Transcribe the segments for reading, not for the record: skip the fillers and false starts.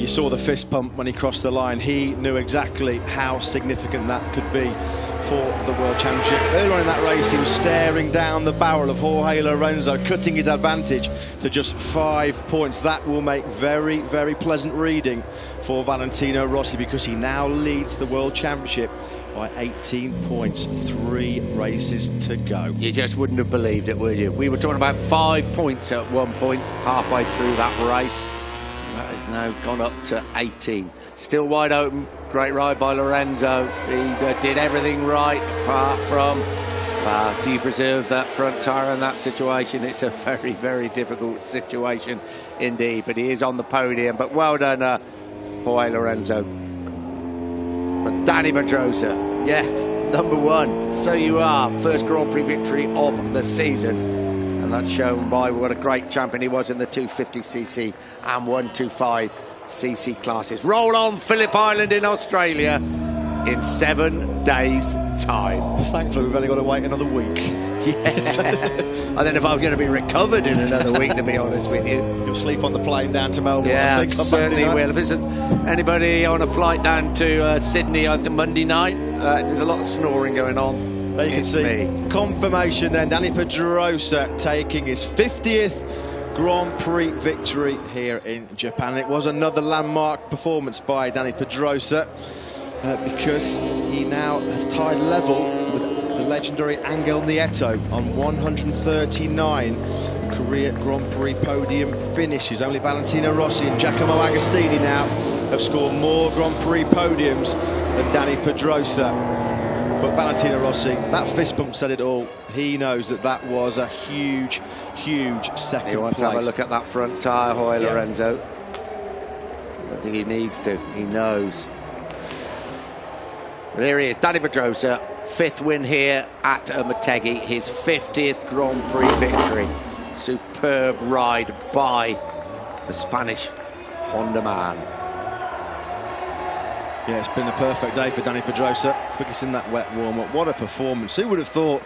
You saw the fist pump when he crossed the line. He knew exactly how significant that could be for the World Championship. Earlier on in that race, he was staring down the barrel of Jorge Lorenzo, cutting his advantage to just 5 points. That will make very, very pleasant reading for Valentino Rossi, because he now leads the World Championship by 18 points, 3 races to go. You just wouldn't have believed it, would you? We were talking about 5 points at one point, halfway through that race. That has now gone up to 18. Still wide open. Great ride by Lorenzo. He did everything right, apart from do you preserve that front tyre in that situation? It's a very, very difficult situation indeed. But he is on the podium. But well done, Jorge Lorenzo. But Dani Pedrosa, yeah, #1. So you are. First Grand Prix victory of the season. And that's shown by what a great champion he was in the 250cc and 125cc classes. Roll on Phillip Island in Australia in 7 days' time. Thankfully, we've only got to wait another week. Yeah. I don't know if I'm going to be recovered in another week, to be honest with you. You'll sleep on the plane down to Melbourne. Yeah, I think, certainly will. If there's anybody on a flight down to Sydney, I think Monday night, there's a lot of snoring going on. There you can see confirmation then. Dani Pedrosa taking his 50th Grand Prix victory here in Japan. It was another landmark performance by Dani Pedrosa because he now has tied level with the legendary Angel Nieto on 139 career Grand Prix podium finishes. Only Valentino Rossi and Giacomo Agostini now have scored more Grand Prix podiums than Dani Pedrosa. But Valentino Rossi, that fist bump said it all. He knows that that was a huge, huge second He wants place. to have a look at that front tyre, Jorge Lorenzo. I don't think he needs to. He knows. But here he is, Dani Pedrosa, 5th win here at Motegi, his 50th Grand Prix victory. Superb ride by the Spanish Honda man. Yeah, it's been a perfect day for Dani Pedrosa. Quickest in that wet warm-up. What a performance. Who would have thought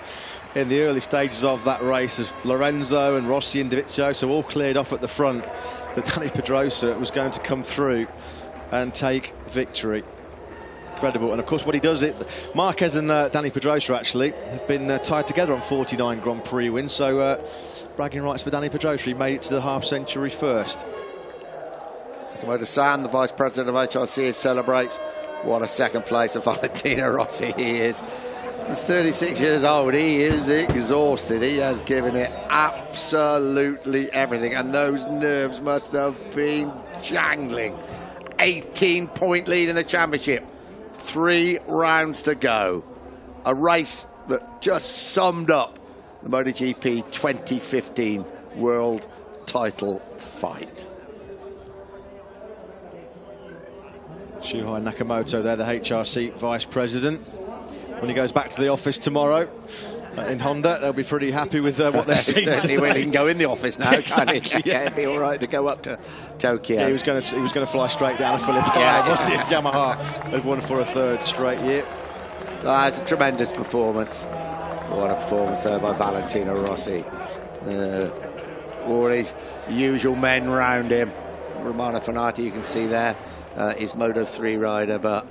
in the early stages of that race, as Lorenzo and Rossi and Dovizioso all cleared off at the front, that Dani Pedrosa was going to come through and take victory. Incredible. And of course what he does, Marquez and Dani Pedrosa actually have been tied together on 49 Grand Prix wins, so bragging rights for Dani Pedrosa. He made it to the half-century first. Motor-san, the Vice President of HRC, celebrates. What a second place of Valentino Rossi he is. He's 36 years old. He is exhausted. He has given it absolutely everything. And those nerves must have been jangling. 18-point lead in the championship. 3 rounds to go. A race that just summed up the MotoGP 2015 World Title fight. Shuhei Nakamoto there, the HRC Vice President. When he goes back to the office tomorrow in Honda, they'll be pretty happy with what they're seeing. Certainly when he can go in the office now, exactly, can't he? Yeah, it'd be all right to go up to Tokyo. Yeah, he was going to fly straight down to Phillip Island, wasn't he? Yamaha had won for a 3rd straight year. It's a tremendous performance. What a performance there by Valentino Rossi. All his usual men round him. Romano Fenati, you can see there. His Moto3 rider, but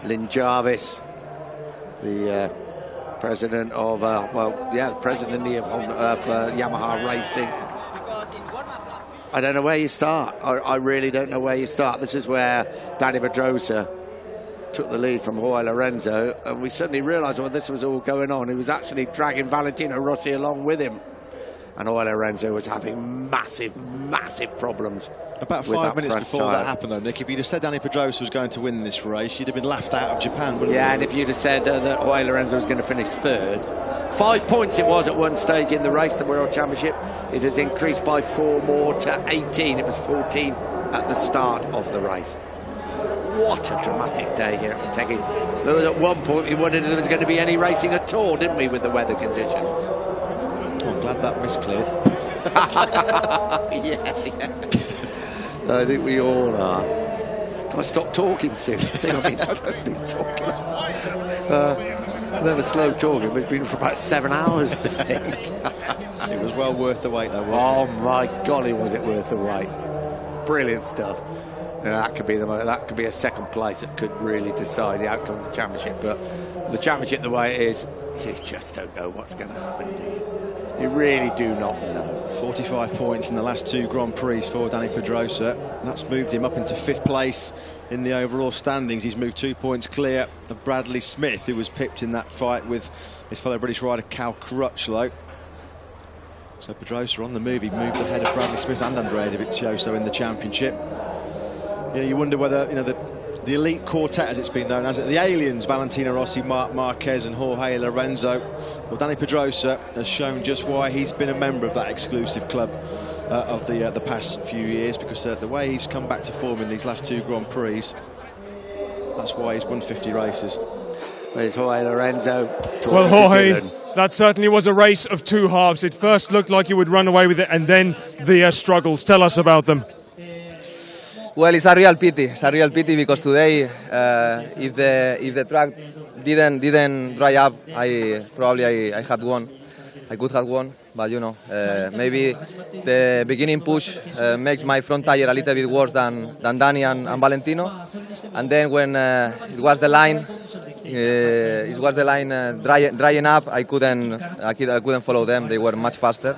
Lynn Jarvis, the president of, president of Yamaha Racing. I don't know where you start. I really don't know where you start. This is where Dani Pedrosa took the lead from Jorge Lorenzo, and we suddenly realised when this was all going on, he was actually dragging Valentino Rossi along with him. And Jorge Lorenzo was having massive, massive problems. About 5 minutes before that happened, though, Nick, if you'd have said Dani Pedrosa was going to win this race, you'd have been laughed out of Japan, wouldn't you? Yeah, and if you'd have said that Jorge Lorenzo was going to finish 3rd. 5 points it was at one stage in the race, the World Championship. It has increased by 4 more to 18. It was 14 at the start of the race. What a dramatic day here at Motegi. There was at one point we wondered if there was going to be any racing at all, didn't we, with the weather conditions? I'm glad that mist cleared. yeah. I think we all are. Can I stop talking soon? I think I've been talking. Never slow talking, but it's been for about 7 hours, I think. It was well worth the wait, though, wasn't it? Oh, my golly, was it worth the wait. Brilliant stuff. that could be a second place that could really decide the outcome of the championship. But the championship, the way it is, you just don't know what's going to happen, do you? You really do not know. 45 points in the last 2 Grand Prix for Dani Pedrosa. That's moved him up into 5th place in the overall standings. He's moved 2 points clear of Bradley Smith, who was pipped in that fight with his fellow British rider Cal Crutchlow. So Pedrosa on the move. He moved ahead of Bradley Smith and Andrea Dovizioso in the championship. Yeah, you wonder whether, you know, the elite quartet, as it's been known as, the aliens, Valentino Rossi, Marc Marquez and Jorge Lorenzo. Well, Dani Pedrosa has shown just why he's been a member of that exclusive club of the past few years, because the way he's come back to form in these last 2 Grand Prix, that's why he's won 50 races. There's Jorge Lorenzo. Well, Jorge, that certainly was a race of 2 halves. It first looked like you would run away with it, and then the struggles. Tell us about them. Well, it's a real pity. It's a real pity because today, if the track didn't dry up, I had won. I could have won, but you know, maybe the beginning push makes my front tire a little bit worse than Dani and Valentino. And then when it was the line drying up, I couldn't follow them. They were much faster,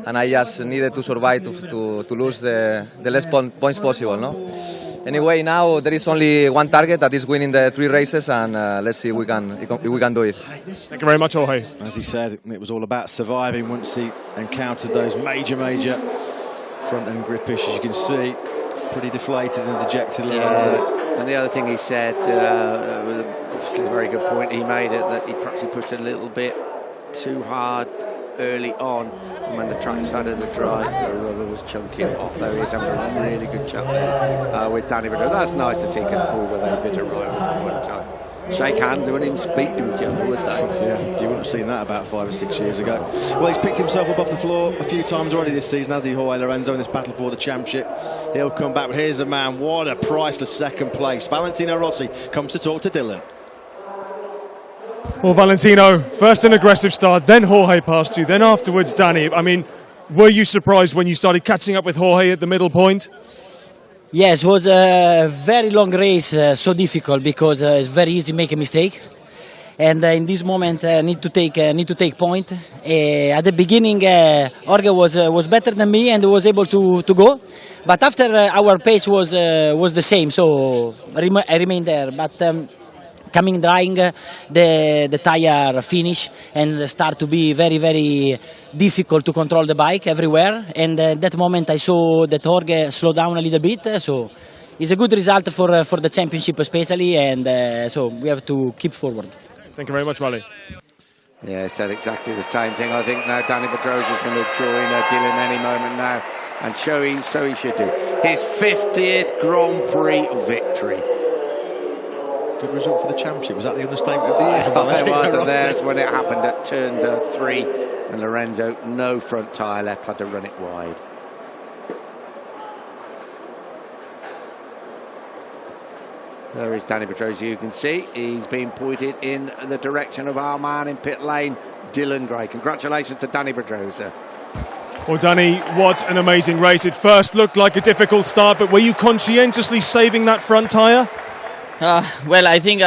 and I just needed to survive to lose the less points possible. No. Anyway, now there is only one target, that is winning the 3 races, and let's see if we can do it. Thank you very much, Jorge. As he said, it was all about surviving once he encountered those major front-end grip issues. You can see, pretty deflated and dejected. Yeah. And the other thing he said, was obviously a very good point he made, it that he perhaps pushed a little bit too hard early on, and when the track started to dry, the rubber was chunking off. Though he's having a really good chat there with Dani Pedrosa. That's nice to see, because Paul were they bitter rivals at one time. Shake hands, they wouldn't even speak to each other, would they? Yeah, you wouldn't have seen that about 5 or 6 years ago. Well, he's picked himself up off the floor a few times already this season, as he Jorge Lorenzo, in this battle for the championship. He'll come back, but here's a man, what a priceless second place. Valentino Rossi comes to talk to Dylan. Well, Valentino, first an aggressive start, then Jorge passed you, then afterwards Dani. I mean, were you surprised when you started catching up with Jorge at the middle point? Yes, it was a very long race, so difficult, because it's very easy to make a mistake. And in this moment, need to take point. At the beginning, Jorge was better than me and was able to go. But after our pace was the same, so I remained there. But coming drying, the tire finish and start to be very difficult to control the bike everywhere. And at that moment I saw that Jorge slowed down a little bit, so it's a good result for the championship especially, and so we have to keep forward. Thank you very much, Vali. Yeah, he said exactly the same thing. I think now Dani Pedrosa is going to join Dylan any moment now, and so he should do. His 50th Grand Prix victory. Good result for the championship. Was that the understatement of the year? It was, and there's when it happened at turn 3, and Lorenzo, no front tyre left, had to run it wide. There is Dani Pedrosa, you can see. He's been pointed in the direction of our man in pit lane, Dylan Gray. Congratulations to Dani Pedrosa. Well, Dani, what an amazing race. It first looked like a difficult start, but were you conscientiously saving that front tyre? Well, I think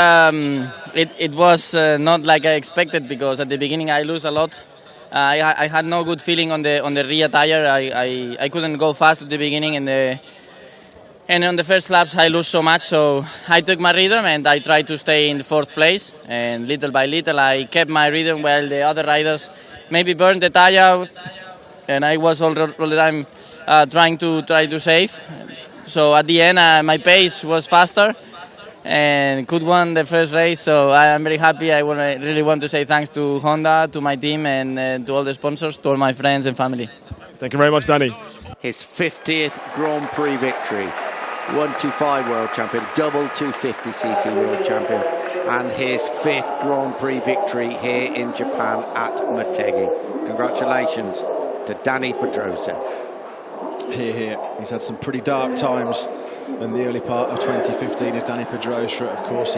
it was not like I expected, because at the beginning I lose a lot. I had no good feeling on the rear tire. I couldn't go fast at the beginning, and on the first laps I lose so much. So I took my rhythm and I tried to stay in the 4th place. And little by little I kept my rhythm, while the other riders maybe burned the tire out. And I was all the time trying to save. So at the end my pace was faster, and could win the first race, so I am very happy. I really want to say thanks to Honda, to my team, and to all the sponsors, to all my friends and family. Thank you very much, Dani. His 50th Grand Prix victory. 125 World Champion, double 250cc World Champion, and his 5th Grand Prix victory here in Japan at Motegi. Congratulations to Dani Pedrosa. Here. He's had some pretty dark times in the early part of 2015 as Dani Pedrosa. Of course,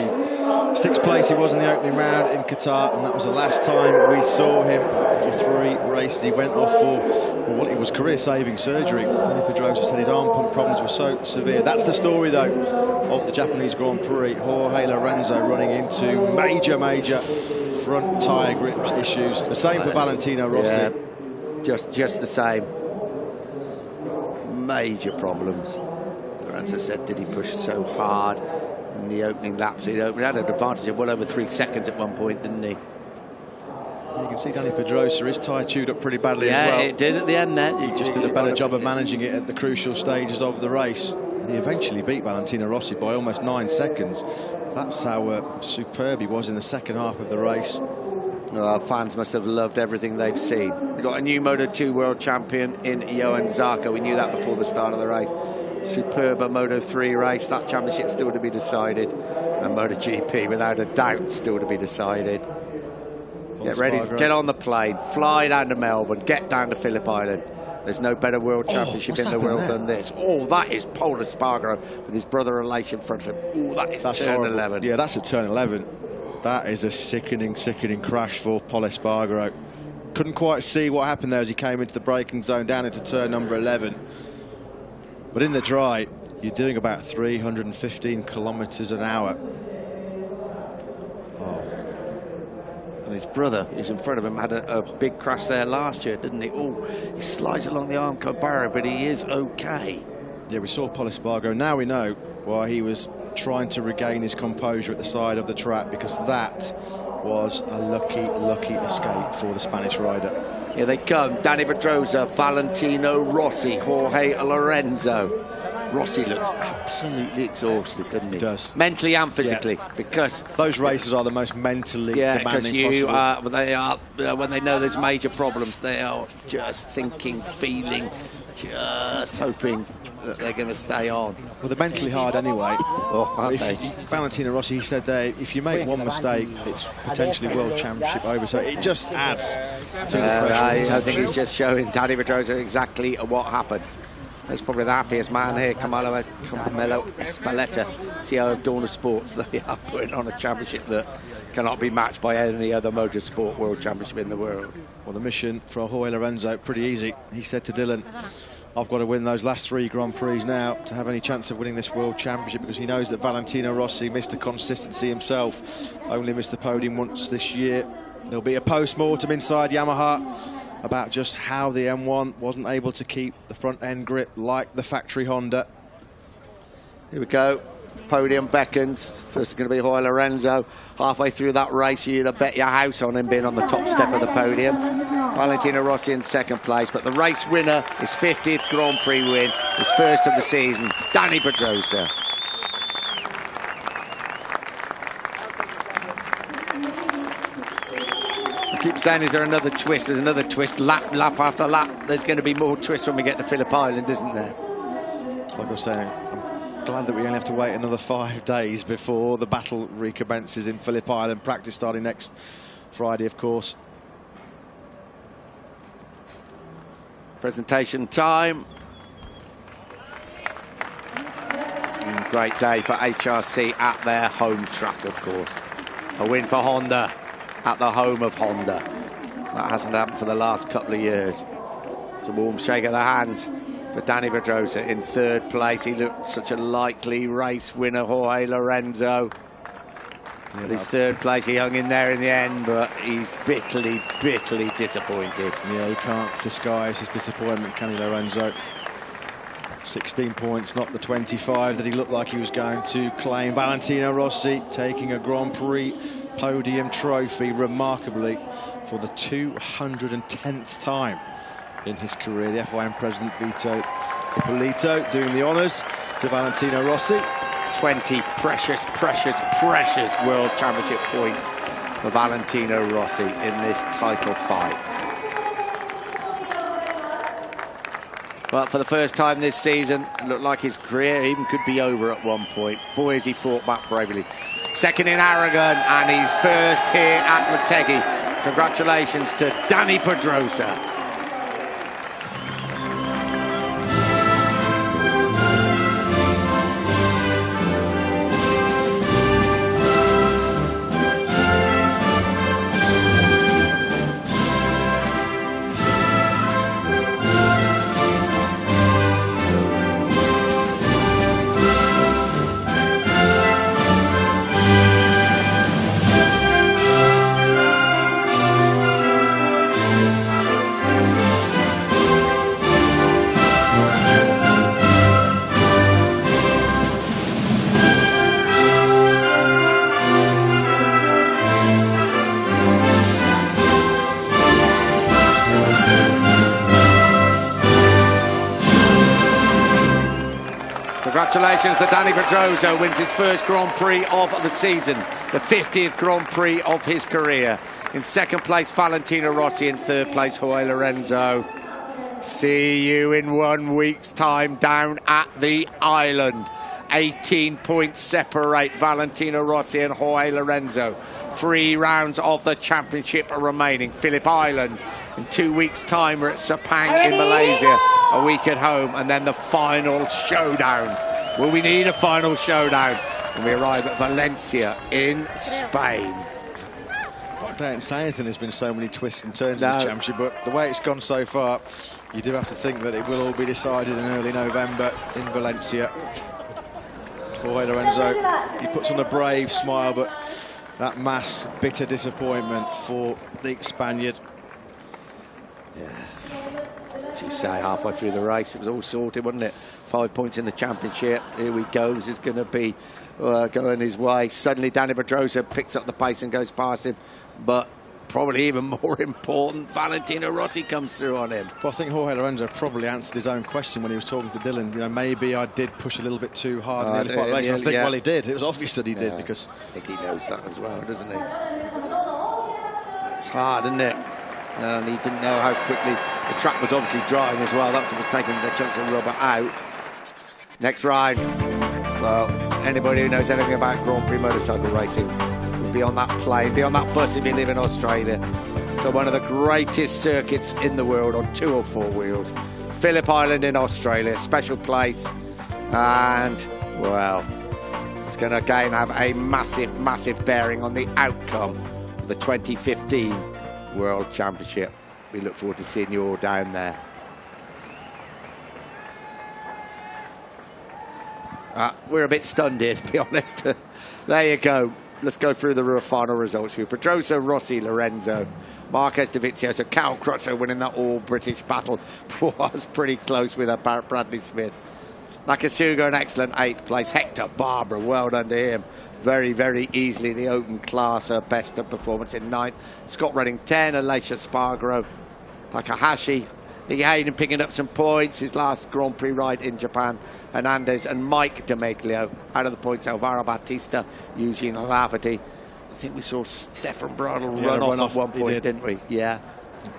sixth place he was in the opening round in Qatar, and that was the last time we saw him for 3 races. He went off for what it was career-saving surgery. Dani Pedrosa said his arm pump problems were so severe. That's the story, though, of the Japanese Grand Prix. Jorge Lorenzo running into major front tyre grip issues. The same for Valentino Rossi. Yeah, just the same. Major problems. Lorenzo said, did he push so hard in the opening laps? He had an advantage of well over 3 seconds at one point, didn't he? You can see Dani Pedrosa, his tyre chewed up pretty badly as well. Yeah, it did at the end there. He just did a better job of managing it at the crucial stages of the race. He eventually beat Valentino Rossi by almost 9 seconds. That's how superb he was in the second half of the race. Well, fans must have loved everything they've seen. We've got a new Moto2 world champion in Johan Zarco. We knew that before the start of the race. Superb Moto3 race. That championship still to be decided. And MotoGP, without a doubt, still to be decided. Get ready, get on the plane, fly down to Melbourne, get down to Phillip Island. There's no better world championship in the world than this. Oh, that is Pol Espargaro with his brother relation in front of him. Oh, that's turn horrible. 11. Yeah, that's at turn 11. That is a sickening crash for Pol Espargaro. Couldn't quite see what happened there as he came into the braking zone down into turn number 11. But in the dry, you're doing about 315 kilometres an hour. Oh. And his brother, who's in front of him, had a big crash there last year, didn't he? Oh, he slides along the Armco barrier, but he is okay. Yeah, we saw Pol Espargaro. Now we know why he was trying to regain his composure at the side of the track, because that was a lucky escape for the Spanish rider. Here they come, Dani Pedrosa, Valentino Rossi, Jorge Lorenzo. Rossi looks absolutely exhausted, doesn't he? He does. Mentally and physically, because those races are the most mentally demanding possible. They are, when they know there's major problems, they are just thinking, feeling, just hoping that they're going to stay on. Well, they're mentally hard anyway. Oh, aren't they? Valentino Rossi, he said if you make one mistake, it's potentially world championship over. So it just adds to the pressure. I think he's just showing Dani Pedrosa exactly what happened. There's probably the happiest man here, Carmelo Espeleta, CEO of Dorna Sports. They are putting on a championship that cannot be matched by any other motorsport world championship in the world. Well, the mission for Jorge Lorenzo, pretty easy. He said to Dylan, I've got to win those last 3 Grand Prix now to have any chance of winning this World Championship, because he knows that Valentino Rossi, Mr. Consistency himself, only missed the podium once this year. There'll be a post-mortem inside Yamaha about just how the M1 wasn't able to keep the front end grip like the factory Honda. Here we go. Podium beckons. First going to be Jorge Lorenzo. Halfway through that race, you'd have bet your house on him being on the top step of the podium. Valentino Rossi in second place, but the race winner, his 50th Grand Prix win, his first of the season, Dani Pedrosa. I keep saying, is there another twist? There's another twist, lap after lap. There's going to be more twists when we get to Phillip Island, isn't there? Like I was saying, I'm glad that we only have to wait another 5 days before the battle recommences in Phillip Island. Practice starting next Friday, of course. Presentation time. Great day for HRC at their home track, of course. A win for Honda at the home of Honda. That hasn't happened for the last couple of years. It's a warm shake of the hands for Dani Pedrosa in third place. He looked such a likely race winner, Jorge Lorenzo. But his third place, he hung in there in the end, but he's bitterly disappointed. Yeah, he can't disguise his disappointment, can he, Lorenzo? 16 points, not the 25 that he looked like he was going to claim. Valentino Rossi taking a Grand Prix podium trophy, remarkably, for the 210th time in his career. The FIM president, Vito Ippolito, doing the honours to Valentino Rossi. 20 precious World Championship points for Valentino Rossi in this title fight. But for the first time this season, it looked like his career even could be over at one point. Boy, has he fought back bravely. Second in Aragon, and he's first here at Motegi. Congratulations to Dani Pedrosa. Congratulations to Dani Pedrosa, wins his first Grand Prix of the season, the 50th Grand Prix of his career. In second place, Valentino Rossi. In third place, Jorge Lorenzo. See you in 1 week's time down at the island. 18 points separate Valentino Rossi and Jorge Lorenzo. 3 rounds of the championship remaining. Phillip Island. In 2 weeks' time, we're at Sepang in Malaysia. A week at home, and then the final showdown. Will we need a final showdown when we arrive at Valencia in Spain? I don't say anything. There's been so many twists and turns in the championship, but the way it's gone so far, you do have to think that it will all be decided in early November in Valencia. Jorge Lorenzo, he puts on a brave smile, but that mass bitter disappointment for the Spaniard. Yeah. As you say, halfway through the race, it was all sorted, wasn't it? 5 points in the championship. Here we go. This is going to be going his way. Suddenly, Dani Pedrosa picks up the pace and goes past him. But probably even more important, Valentino Rossi comes through on him. Well, I think Jorge Lorenzo probably answered his own question when he was talking to Dylan. You know, maybe I did push a little bit too hard in the early part of the race. I think, well, he did. It was obvious that he did, because I think he knows that as well, doesn't he? It's hard, isn't it? And he didn't know how quickly the track was obviously drying as well. That's what was taking the chunks of rubber out. Next ride. Well, anybody who knows anything about Grand Prix motorcycle racing will be on that plane, be on that bus if you live in Australia. So one of the greatest circuits in the world on 2 or 4 wheels. Phillip Island in Australia, special place. And, well, it's going to again have a massive, massive bearing on the outcome of the 2015 World Championship. We look forward to seeing you all down there. We're a bit stunned here, to be honest. There you go. Let's go through the final results for you. Pedrosa, Rossi, Lorenzo, Marquez de Vizioso, Cal Crutcher winning that all-British battle. Was pretty close with Bradley Smith. Nakasuga, an excellent 8th place. Hector Barbara, well done to him. Very, very easily the open class, her best performance in 9th. Scott Redding 10, Alicia Spargaro, Takahashi, Nicky Hayden picking up some points, his last Grand Prix ride in Japan. Hernandez and Mike D'Ameglio out of the points. Alvaro Batista, Eugene Lafferty. I think we saw Stefan Bradl run off at one point, didn't we? Yeah.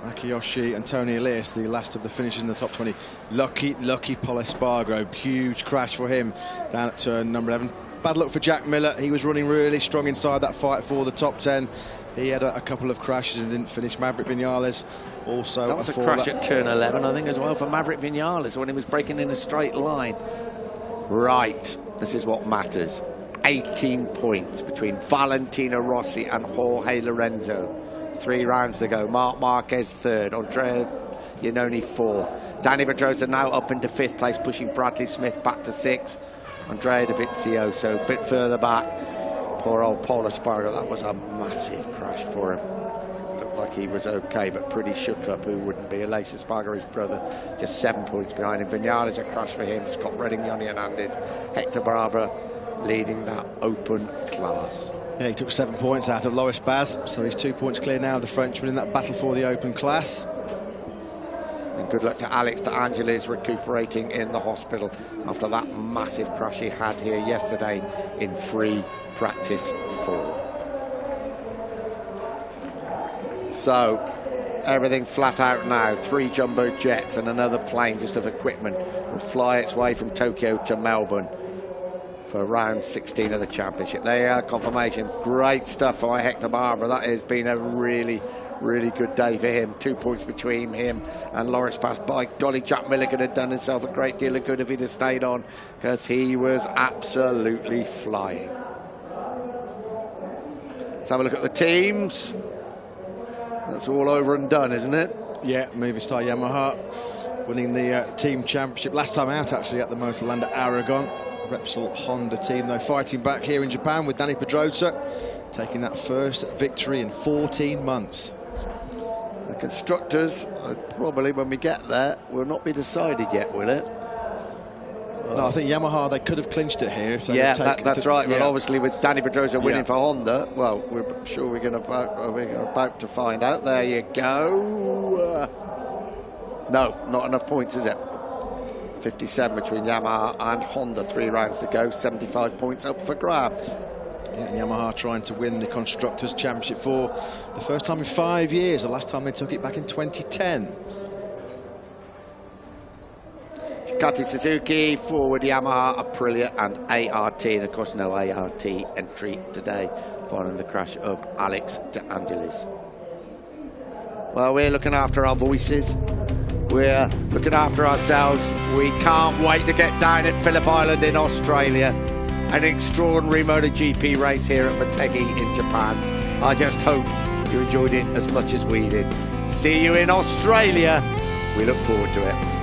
Akiyoshi and Tony Elias, the last of the finishers in the top 20. Lucky Paul Espargaro, huge crash for him down at turn number 11. Bad luck for Jack Miller. He was running really strong inside that fight for the top 10. He had a couple of crashes and didn't finish. Maverick Vinales also. That was a crash at turn 11, I think, as well, for Maverick Vinales when he was breaking in a straight line. Right, this is what matters. 18 points between Valentino Rossi and Jorge Lorenzo. 3 rounds to go. Marc Marquez 3rd, Andrea Iannone 4th. Dani Pedrosa now up into 5th place, pushing Bradley Smith back to 6th. Andrea de Vizioso a bit further back. Poor old Paul Espargaro, that was a massive crash for him. Looked like he was okay, but pretty shook up. Who wouldn't be? Alicia Espargaro's brother, just 7 points behind him. Vinales a crash for him. Scott Redding, Yoni Hernandez, Hector Barbara leading that open class. Yeah, he took 7 points out of Loris Baz, so he's 2 points clear now of the Frenchman in that battle for the open class. And good luck to Alex De Angelis, recuperating in the hospital after that massive crash he had here yesterday in free practice 4. So, everything flat out now. 3 jumbo jets and another plane just of equipment will fly its way from Tokyo to Melbourne for round 16 of the championship. There you are, confirmation. Great stuff by Hector Barbara. That has been a really good day for him. 2 points between him and Loris Baz. By golly, Jack Miller could have done himself a great deal of good if he'd have stayed on, because he was absolutely flying. Let's have a look at the teams. That's all over and done, isn't it? Yeah, Movistar Yamaha winning the team championship. Last time out, actually, at the Motorland at Aragon. Repsol Honda team, though, fighting back here in Japan with Dani Pedrosa, taking that first victory in 14 months. The constructors, probably when we get there, will not be decided yet, will it? No, I think Yamaha, they could have clinched it here. If yeah, that's right. Yeah. Well, obviously with Dani Pedrosa winning for Honda, well, we're sure we're about to find out. There you go. No, not enough points, is it? 57 between Yamaha and Honda. 3 rounds to go, 75 points up for grabs. Yeah, and Yamaha trying to win the Constructors' Championship for the first time in 5 years. The last time they took it back in 2010. Ducati, Suzuki, forward Yamaha, Aprilia and ART. And of course no ART entry today following the crash of Alex De Angelis. Well, we're looking after our voices. We're looking after ourselves. We can't wait to get down at Phillip Island in Australia. An extraordinary MotoGP race here at Motegi in Japan. I just hope you enjoyed it as much as we did. See you in Australia. We look forward to it.